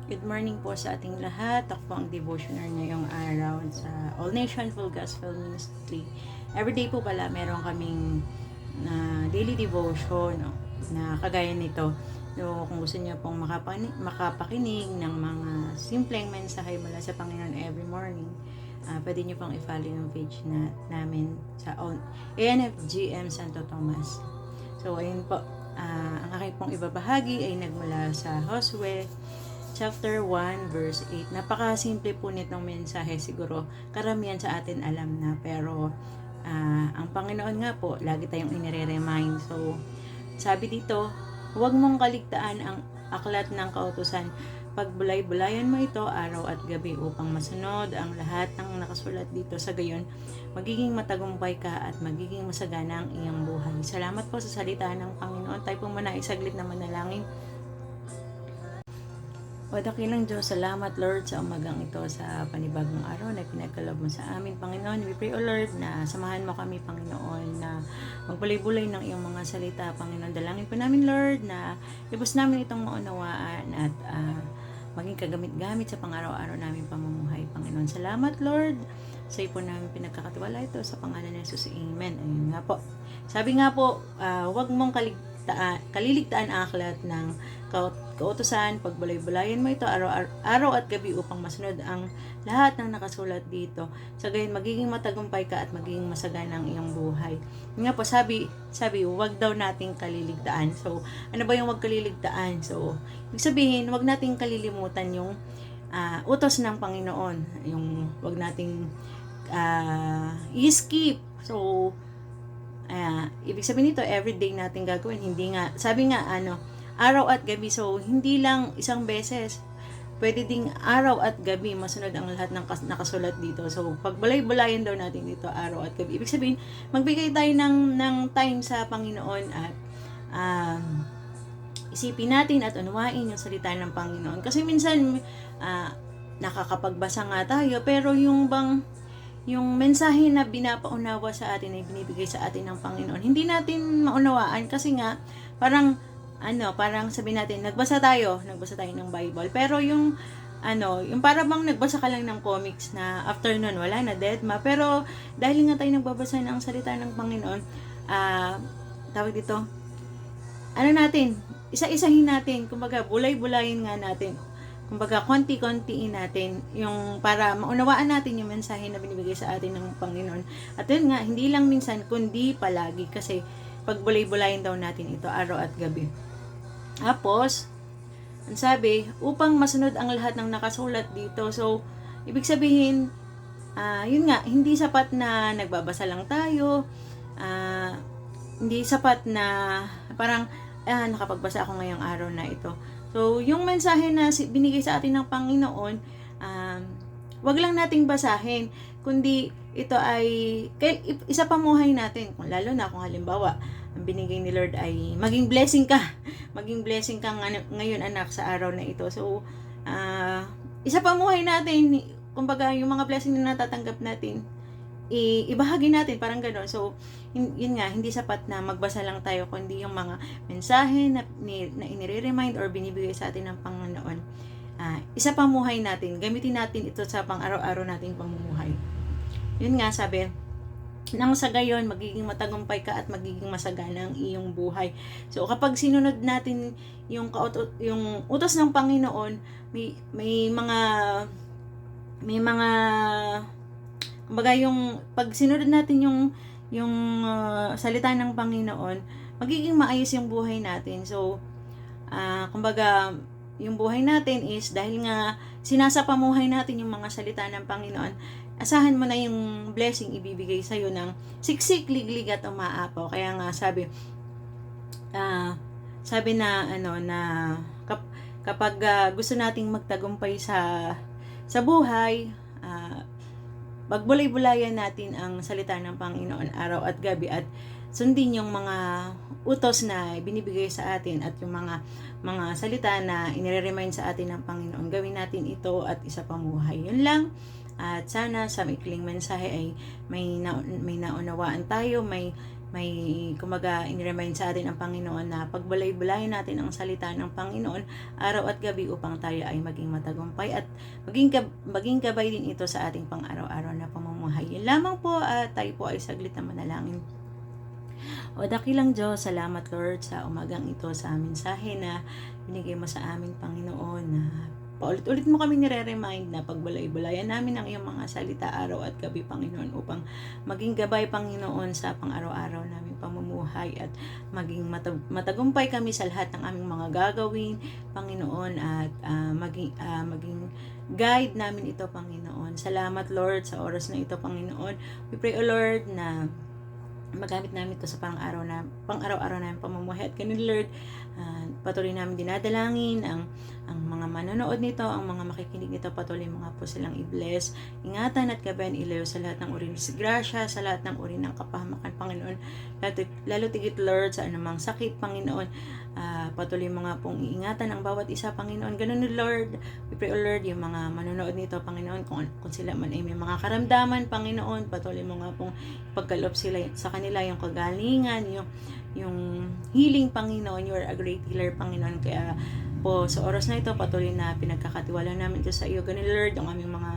Good morning po sa ating lahat. Ako po ang devotioner ngayong araw sa All Nation Full Gospel Ministry. Everyday po pala meron kaming daily devotion, no, na kagaya nito. So, kung gusto niyo pong makapakinig ng mga simpleng mensahe mula sa Panginoon every morning, pwede niyo pong i-follow yung page namin sa ANFGM Santo Tomas. So, ayun po. Ang aking pong ibabahagi ay nagmula sa Josue chapter 1 verse 8. Napakasimple po nitong mensahe, siguro karamihan sa atin alam na, pero ang Panginoon nga po lagi tayong inire-remind. So sabi dito, huwag mong kaligtaan ang aklat ng kautusan, pagbulay-bulayan mo ito araw at gabi upang masunod ang lahat ng nakasulat dito, sa gayon magiging matagumpay ka at magiging masagana ang iyong buhay. Salamat po sa salita ng Panginoon. Tayo po muna isaglit na manalangin. O dakilang Diyos, salamat Lord sa umagang ito, sa panibagong araw na pinagkaloob mo sa amin, Panginoon. We pray, O Lord, na samahan mo kami, Panginoon, na magbulay-bulay ng iyong mga salita, Panginoon. Dalangin po namin, Lord, na ibus namin itong maunawaan at maging kagamit-gamit sa pang-araw-araw namin pamumuhay, Panginoon. Salamat, Lord. Sa iyo po namin pinagkakatiwala ito sa pangalan ni Jesus. Amen. Ayun nga po. Sabi nga po, huwag mong kaliligtaan ang aklat ng kautusan, pagbulay-bulayan mo ito araw at gabi upang masunod ang lahat ng nakasulat dito. Sa gayon magiging matagumpay ka at magiging masagana ang iyong buhay. Nga po, sabi, huwag daw nating kaliligtaan. So, ano ba yung huwag kaliligtaan? So, ibig sabihin, huwag nating kalilimutan yung utos ng Panginoon. Yung huwag nating i-skip. So, ibig sabihin nito, everyday natin gagawin. Hindi nga, sabi nga, araw at gabi. So, hindi lang isang beses. Pwede ding araw at gabi masunod ang lahat ng nakasulat dito. So, pagbulay-bulayan daw natin dito araw at gabi. Ibig sabihin, magbigay tayo ng time sa Panginoon at isipin natin at unawain yung salita ng Panginoon. Kasi minsan, nakakapagbasa nga tayo, pero yung mensahe na binapaunawa sa atin ay binibigay sa atin ng Panginoon, hindi natin maunawaan kasi nga parang sabihin natin, nagbasa tayo ng Bible, pero yung para bang nagbasa ka lang ng comics na after nun, wala na, deadma. Pero dahil nga tayo nagbabasa ng salita ng Panginoon, tawag dito, isa-isahin natin, kumbaga bulay-bulayin nga natin, kumbaga konti-kontiin natin yung para maunawaan natin yung mensahe na binibigay sa atin ng Panginoon. At yun nga, hindi lang minsan kundi palagi, kasi pagbulay-bulayin daw natin ito araw at gabi. Tapos ang sabi, upang masunod ang lahat ng nakasulat dito. So ibig sabihin, yun nga, hindi sapat na nagbabasa lang tayo, hindi sapat na parang nakapagbasa ako ngayong araw na ito. So, yung mensahe na binigay sa atin ng Panginoon, wag lang nating basahin, kundi ito ay isapamuhay natin. Lalo na kung halimbawa, ang binigay ni Lord ay maging blessing ka. Maging blessing ka ngayon, anak, sa araw na ito. So, isapamuhay natin. Kumbaga, yung mga blessing na natatanggap natin, ibahagi natin, parang gano'n. So, yun nga, hindi sapat na magbasa lang tayo, kundi yung mga mensahe na inire-remind or binibigay sa atin ng Panginoon, isapamuhay natin, gamitin natin ito sa pang-araw-araw nating pamumuhay. Yun nga, sabi, nang sa gayon, magiging matagumpay ka at magiging masagana ang iyong buhay. So, kapag sinunod natin yung utos ng Panginoon, may mga kumbaga, yung pag sinunod natin yung salita ng Panginoon, magiging maayos yung buhay natin. So, kumbaga, yung buhay natin is dahil nga sinasapamuhay natin yung mga salita ng Panginoon, asahan mo na yung blessing ibibigay sa iyo ng siksik, liglig at umaapaw. Kaya nga sabi na kapag gusto nating magtagumpay sa buhay, pagbulay-bulayan natin ang salita ng Panginoon araw at gabi at sundin yung mga utos na binibigay sa atin at yung mga salita na inire-remind sa atin ng Panginoon. Gawin natin ito at isapamuhay. Yun lang. At sana sa maikling mensahe ay may naunawaan tayo, may kumaga in-remind sa atin ang Panginoon na pagbulay-bulayin natin ang salita ng Panginoon araw at gabi upang tayo ay maging matagumpay at maging gabay din ito sa ating pang-araw-araw na pamumuhay. Yun lamang po at tayo po ay saglit na manalangin. O dakilang Diyos, salamat Lord sa umagang ito sa mensahe na binigay mo sa amin Panginoon na paulit-ulit mo kami nire-remind na pagbulay-bulayan namin ang iyong mga salita araw at gabi, Panginoon, upang maging gabay, Panginoon, sa pang-araw-araw namin pamumuhay at maging matagumpay kami sa lahat ng aming mga gagawin, Panginoon, at maging guide namin ito, Panginoon. Salamat, Lord, sa oras na ito, Panginoon. We pray, O Lord, na magamit namin ito sa pang-araw-araw namin pamumuhay at ganun, Lord, patuloy namin dinadalangin ang mga manonood nito, ang mga makikinig nito, patuloy mga po silang i-bless, ingatan at gabayan, ilayo sa lahat ng uri ng disgrasya, sa lahat ng uri ng kapahamakan, Panginoon, lalo tigit, Lord, sa anumang sakit, Panginoon, patuloy mga pong iingatan ang bawat isa, Panginoon. Ganun, Lord, we pray, O Lord, yung mga manonood nito, Panginoon, kung sila man ay may mga karamdaman, Panginoon, patuloy mo nga pong pagkaloob sila sa kanila yung kagalingan, yung healing, Panginoon. You are a great healer, Panginoon. Kaya po sa oras na ito, patuloy na pinagkakatiwala namin ito sa iyo. Ganun, Lord, ang aming mga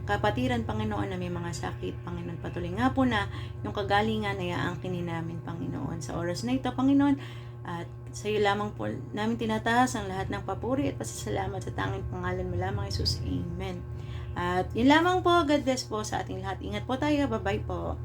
kapatiran, Panginoon, na may mga sakit, Panginoon, patuloy nga po na yung kagalingan ay aangkinin namin, Panginoon, sa oras na ito, Panginoon. At sa iyo lamang po namin tinataas ang lahat ng papuri at pasasalamat sa tanging pangalan mo lamang, Jesus. Amen. At yun lamang po. God bless po sa ating lahat. Ingat po tayo. Bye-bye po.